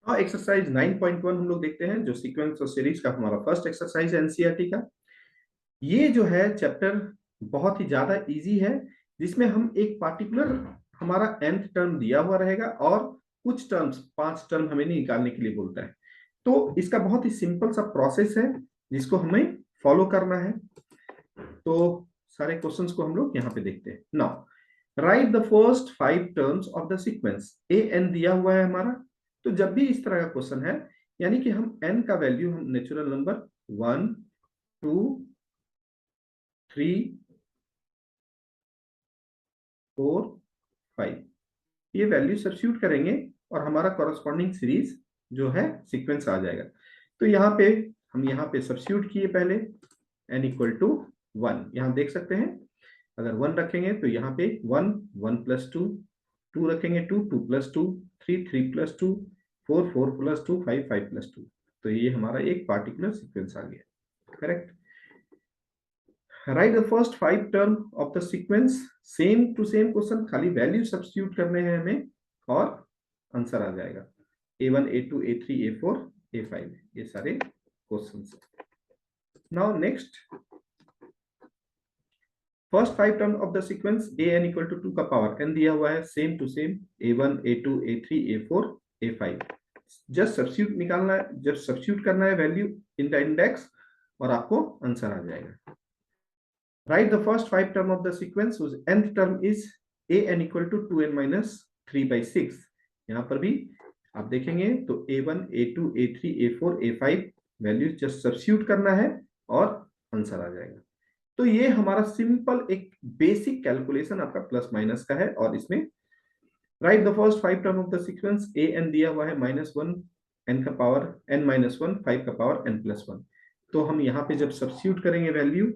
और एक्सरसाइज 9.1 हम लोग देखते हैं, जो सीक्वेंस और सीरीज का हमारा फर्स्ट एक्सरसाइज है एनसीईआरटी का। ये जो है चैप्टर बहुत ही ज्यादा इजी है, जिसमें हम एक पार्टिकुलर हमारा nth टर्म दिया हुआ रहेगा और कुछ टर्म्स, 5 टर्म हमें निकालने के लिए बोलता है। तो इसका बहुत ही सिंपल सा प्रोसेस है जिसको हमें फॉलो करना है। तो सारे क्वेश्चंस को हम लोग यहाँ पे देखते हैं। Now write the first 5 terms of the sequence. A n दिया हुआ है हमारा। तो जब भी इस तरह का क्वेश्चन है, यानी कि हम एन का वैल्यू हम नेचुरल नंबर 1, 2, 3, 4, 5 ये वैल्यू सब्स्टिट्यूट करेंगे और हमारा कॉरेस्पॉन्डिंग सीरीज जो है सीक्वेंस आ जाएगा। तो यहाँ पे हम यहाँ पे सब्स्टिट्यूट किए पहले n इक्वल टू 1। यहाँ देख सकते हैं, अगर 1 रखेंगे तो यहाँ पे 1, 1 प्लस 2, 2 रखेंगे 2, 2 प्लस 2, 3, 3 प्लस 2, 4, 4 प्लस 2, 5, 5 प्लस 2। तो ये हमारा एक पार्टिकुलर सीक्वेंस आ गया। Correct. Write the first 5 term of the sequence. Same to same question, खाली वैल्यू सब्स्टिट्यूट करने हैं हमें और आंसर आ जाएगा। A1, A2, A3, A4, A5 ये सारे questions. Now next, first 5 term of the sequence a n equal to 2 का power n दिया हुआ है, same to same A1, A2, A3, A4, A5। Just substitute निकालना है, जस्ट सब्स्टिट्यूट करना है वैल्यू इन द इंडेक्स और आपको आंसर आ जाएगा। Write the first 5 term of the sequence whose nth term is a n equal to 2n minus 3 by 6। यहाँ पर भी आप देखेंगे तो a1, a2, a3, a4, a5 value just substitute करना है और आंसर आ जाएगा। तो ये हमारा सिंपल एक बेसिक कैलकुलेशन आपका प्लस माइनस का है। और इसमें write the first 5 term of the sequence a n दिया हुआ है -1 n का पावर n-1, 5 का पावर n+1। तो हम यहाँ पे जब सब्स्टिट्यूट करेंगे वैल्यू,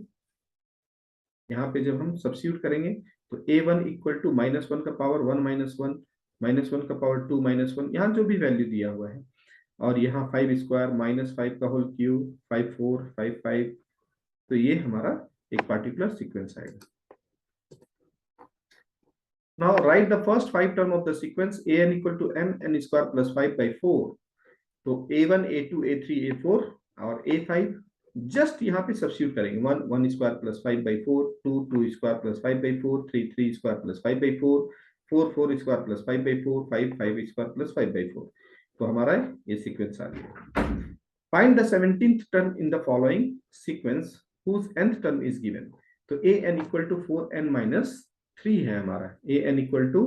यहाँ पे जब हम सब्स्टिट्यूट करेंगे तो a1 इक्वल टू -1 का पावर 1 -1, -1 का पावर 2 -1, यहाँ जो भी वैल्यू दिया हुआ है, और यहाँ 5 स्क्वायर -5 का होल क्यूब 5 4 5 5। तो ये हमारा एक पार्टिकुलर सीक्वेंस आएगा। Now write the first 5 term of the sequence an equal to n square plus 5 by 4। तो a1, a2, a3, a4 और a5 जस्ट यहाँ पे सब्स्टिट्यूट करेंगे। 1, 1 square plus 5 by 4, 2, 2 square plus 5 by 4, 3, 3 square plus 5 by 4, 4, 4 square plus 5 by 4, 5, 5 square plus 5 by 4। तो हमारा ये सीक्वेंस आ गया। Find the 17th term in the following sequence whose nth term is given. तो a n equal to 4n minus 3 है हमारा। a n equal to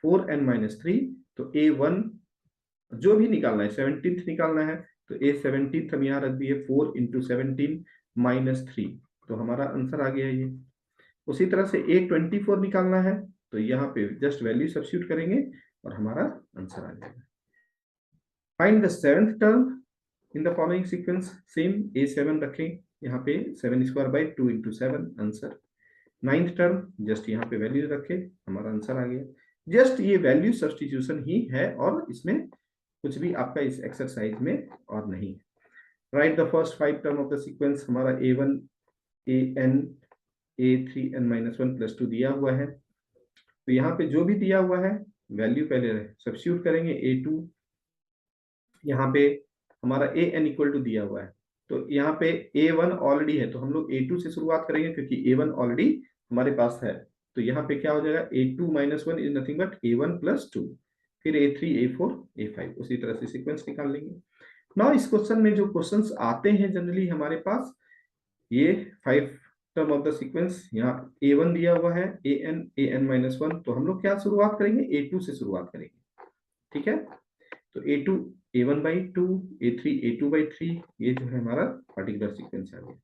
4n minus 3। तो a1 जो भी निकालना है, 17th निकालना है, तो a 17th हम यहाँ रख दिए 4 इंटू 17 माइनस 3। तो हमारा आंसर आ गया ये। उसी तरह से a 24 निकालना है, तो यहाँ पे जस्ट वैल्यू सब्स्टिट्यूट करेंगे और हमारा आंसर आ जाएगा। Find the 7th term in the following sequence. Same a7 रखें यहाँ पे 7 square by 2 into 7 answer. 9th term just यहाँ पे वैल्यू रखे, हमारा आंसर आ गया। जस्ट ये वैल्यू सब्स्टिट्यूशन ही है और इसमें कुछ भी आपका इस एक्सरसाइज में और नहीं है। Right the first 5 term of the sequence. हमारा a1, an, a3n-1 प्लस 2 दिया हुआ है। तो यहाँ पे जो भी दिया हुआ है वैल्यू पहले सब्स्टिट्यूट करेंगे। a2 यहाँ पे हमारा an इक्वल टू दिया हुआ है, तो यहाँ पे a1 ऑलरेडी है, तो हम लोग a2 से शुरुआत करेंगे क्योंकि a1 ऑलरेडी हमारे पास है। तो यहाँ पे क्या हो जाएगा, a2 - 1 is nothing but a1 + 2, फिर a3, a4, a5 उसी तरह से सीक्वेंस निकाल लेंगे। नाउ इस क्वेश्चन में जो क्वेश्चंस आते हैं जनरली हमारे पास, ये 5 टर्म ऑफ द सीक्वेंस, यहाँ a1 दिया हुआ है, an-1, तो हम लोग क्या शुरुआत करेंगे, a2 से शुरुआत करेंगे। ठीक है, तो a2 a1/2, a3 a2/3, ये जो है हमारा पर्टिकुलर सीक्वेंस आ गया।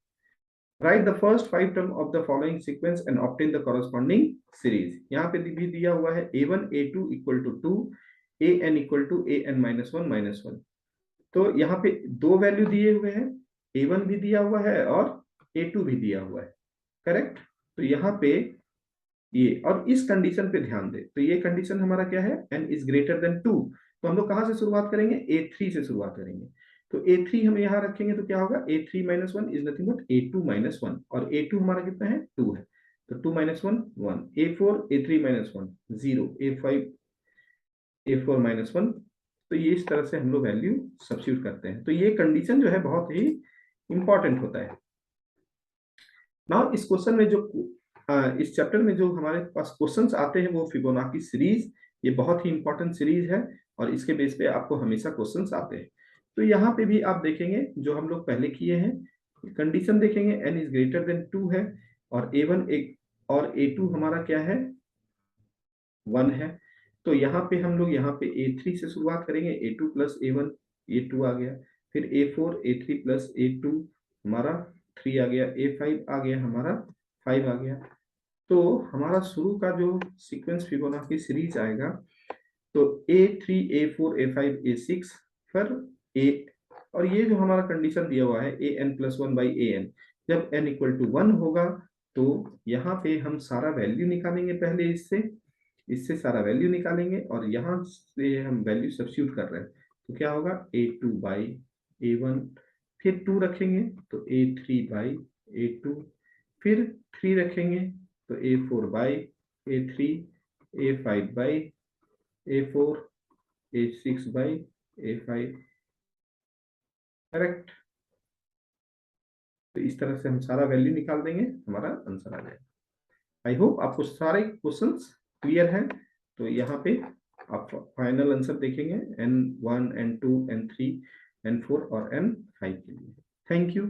Write the first 5 term of the following sequence and obtain the corresponding series. यहाँ पे भी दिया हुआ है a1, a2 equal to 2, an equal to an-1 -1। तो यहाँ पे दो वैल्यू दिए हुए हैं, a1 भी दिया हुआ है और a2 भी दिया हुआ है। करेक्ट। तो यहाँ पे ये और इस कंडीशन पे ध्यान दे, तो ये कंडीशन हमारा क्या है, n इज ग्रेटर देन 2। तो हम लोग कहाँ से शुरुआत करेंगे, a3 से शुरुआत करेंगे। तो a3 हम यहाँ रखेंगे तो क्या होगा, a3 - 1 is nothing but a2 - 1, और a2 हमारा कितना है, 2 है, तो 2 - 1 1, a4 a3 - 1 0, a5 a4 - 1 तो ये इस तरह से हम लोग वैल्यू सब्स्टिट्यूट करते हैं। तो ये कंडीशन जो है बहुत ही इंपॉर्टेंट होता है। नाउ इस क्वेश्चन में जो इस चैप्टर में जो हमारे पास क्वेश्चंस आते हैं वो फिबोनाची सीरीज, ये बहुत ही इंपॉर्टेंट सीरीज है और इसके बेस पे आपको हमेशा क्वेश्चंस आते हैं। तो यहाँ पे भी आप देखेंगे जो हम लोग पहले किए हैं, कंडीशन देखेंगे n इज ग्रेटर देन 2 है और a1 एक और a2 हमारा क्या है 1 है। तो यहाँ पे हम लोग यहाँ पे a3 से शुरुआत करेंगे, a2 प्लस a1 a2 आ गया, फिर a4 a3 प्लस a2 हमारा 3 आ गया, a5 आ गया हमारा 5 आ गया। तो हमारा शुरू का जो सीक्वेंस फिबोनाची सीरीज आएगा तो a3 a4 a5 a6 फिर a, और ये जो हमारा कंडीशन दिया हुआ है an प्लस 1 बाई an, जब n इक्वल टू 1 होगा तो यहाँ पे हम सारा वैल्यू निकालेंगे, पहले इससे सारा वैल्यू निकालेंगे और यहाँ से हम वैल्यू सब्स्टिट्यूट कर रहे हैं तो क्या होगा a2 बाई a1, फिर 2 रखेंगे तो a3 बाई a2, फिर 3 रखेंगे तो a4 by a3, a5 by a4, a6 by a5, correct. तो इस तरह से हम सारा वैल्यू निकाल देंगे, हमारा आंसर आ जाएगा। आई होप आपको सारे क्वेश्चंस क्लियर हैं। तो यहाँ पे आप फाइनल आंसर देखेंगे N1 N2 N3 N4 और N5 के लिए। Thank you.